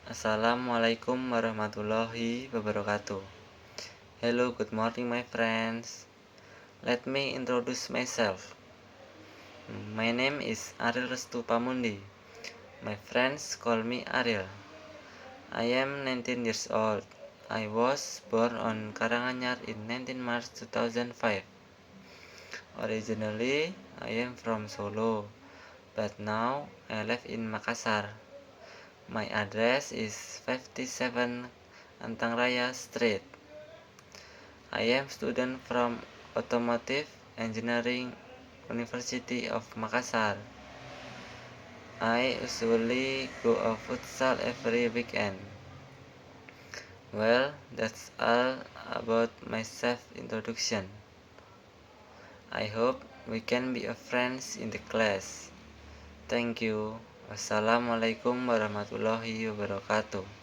Assalamualaikum warahmatullahi wabarakatuh. Hello, good morning, my friends. Let me introduce myself. My name is Ariel Restu Pamundi. My friends call me Ariel. I am 19 years old. I was born on Karanganyar in 19 March 2005. Originally, I am from Solo, but now I live in Makassar. My address is 57 Antang Raya Street. I am student from Automotive Engineering University of Makassar. I usually go a futsal every weekend. Well, that's all about my self-introduction. I hope we can be a friends in the class. Thank you. Wassalamualaikum warahmatullahi wabarakatuh.